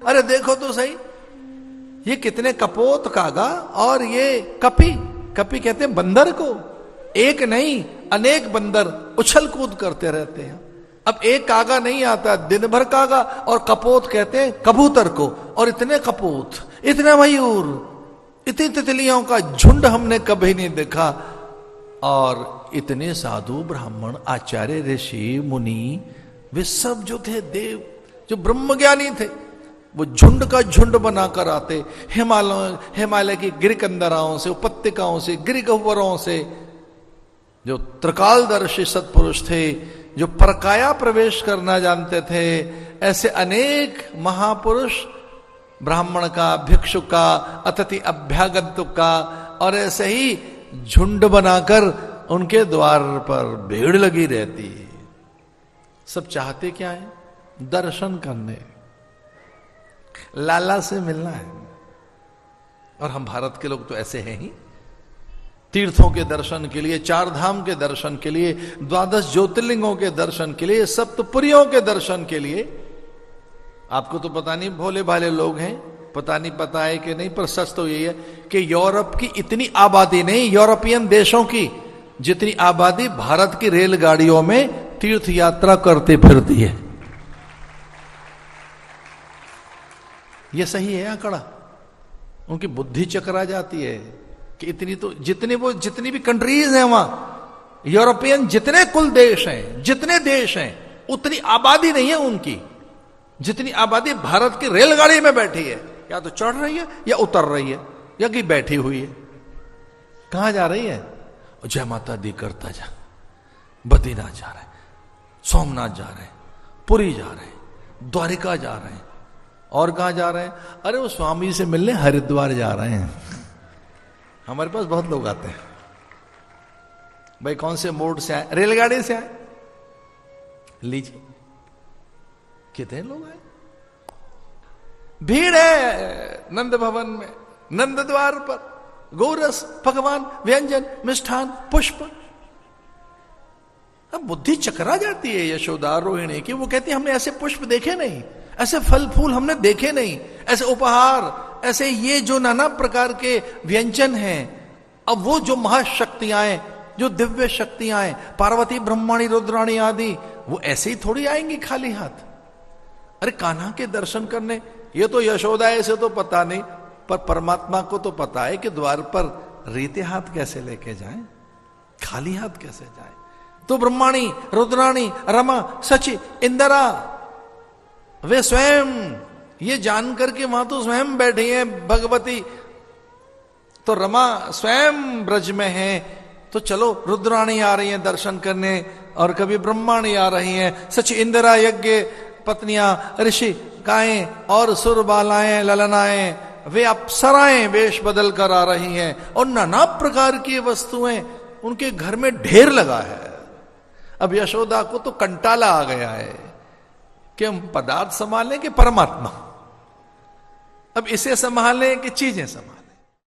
अरे देखो तो सही, ये कितने कपोत कागा और ये कपी, कपी कहते हैं बंदर को, एक नहीं अनेक बंदर उछल कूद करते रहते हैं। अब एक कागा नहीं आता, दिन भर कागा, और कपोत कहते हैं कबूतर को, और इतने कपोत, इतने मयूर, इतनी तितलियों का झुंड हमने कभी नहीं देखा। और इतने साधु ब्राह्मण आचार्य ऋषि मुनि वे सब जो थे देव, जो ब्रह्मज्ञानी थे, वो झुंड का झुंड बनाकर आते, हिमालय की गिरिकंदराओं से, उपत्यकाओं से, गिरिगह्वरों से। जो त्रिकालदर्शी सत्पुरुष थे, जो परकाया प्रवेश करना जानते थे, ऐसे अनेक महापुरुष, ब्राह्मण का, भिक्षु का, अतिथि अभ्यागंतुक का, और ऐसे ही झुंड बनाकर उनके द्वार पर भीड़ लगी रहती है। सब चाहते क्या है? दर्शन करने, लाला से मिलना है। और हम भारत के लोग तो ऐसे हैं ही, तीर्थों के दर्शन के लिए, चार धाम के दर्शन के लिए, 12 ज्योतिर्लिंगों के दर्शन के लिए, सप्तपुरियों के दर्शन के लिए। आपको तो पता नहीं, भोले भाले लोग हैं, पता नहीं पता है कि नहीं, पर सच तो यही है कि यूरोप की इतनी आबादी नहीं, यूरोपियन देशों की जितनी आबादी भारत की रेलगाड़ियों में तीर्थ यात्रा करते फिरती है। यह सही है आंकड़ा? उनकी बुद्धि चकरा जाती है कि इतनी तो, जितनी भी कंट्रीज हैं वहां, यूरोपियन जितने कुल देश हैं, जितने देश हैं, उतनी आबादी नहीं है उनकी जितनी आबादी भारत की रेलगाड़ी में बैठी है। या तो चढ़ रही है, या उतर रही है, या कि बैठी हुई है। कहां जा रही है? जय माता दी करता जा, बद्रीनाथ जा रहे हैं, सोमनाथ जा रहे हैं, पुरी जा रहे हैं, द्वारिका जा रहे हैं, और कहां जा रहे हैं? अरे वो स्वामी से मिलने हरिद्वार जा रहे हैं। हमारे पास बहुत लोग आते हैं, भाई कौन से मोड से आए? रेलगाड़ी से आए, लीजिए। कितने लोग आए? भीड़ है नंद भवन में, नंद द्वार पर, गोरस, पकवान, व्यंजन, मिष्ठान, पुष्प। अब बुद्धि चकरा जाती है यशोदा रोहिणी की। वो कहती है हमने ऐसे पुष्प देखे नहीं, ऐसे फल फूल हमने देखे नहीं, ऐसे उपहार, ऐसे ये जो नाना प्रकार के व्यंजन हैं। अब वो जो महाशक्तियां हैं, जो दिव्य शक्तियां हैं, पार्वती, ब्रह्माणी, रुद्राणी आदि, वो ऐसे ही थोड़ी आएंगी खाली हाथ। अरे कान्हा के दर्शन करने, ये तो यशोदा ऐसे तो पता नहीं, पर परमात्मा को तो पता है कि द्वार पर रीते हाथ कैसे लेके जाएं, खाली हाथ कैसे जाएं। तो ब्रह्माणी, रुद्राणी, रमा, सची, इंदिरा, वे स्वयं ये जानकर के वहां तो स्वयं बैठी हैं भगवती। तो रमा स्वयं ब्रज में है, तो चलो रुद्राणी आ रही हैं दर्शन करने, और कभी ब्रह्माणी आ रही हैं, सच इंदिरा यज्ञ पत्नियां, ऋषि काएं और सुरबालाएं, ललनाएं, वे अप्सराएं वेश बदल कर आ रही हैं, और नाना प्रकार की वस्तुएं उनके घर में ढेर लगा है। अब यशोदा को तो कंटाला आ गया है कि हम पदार्थ संभालें कि परमात्मा, अब इसे संभालें कि चीजें संभालें।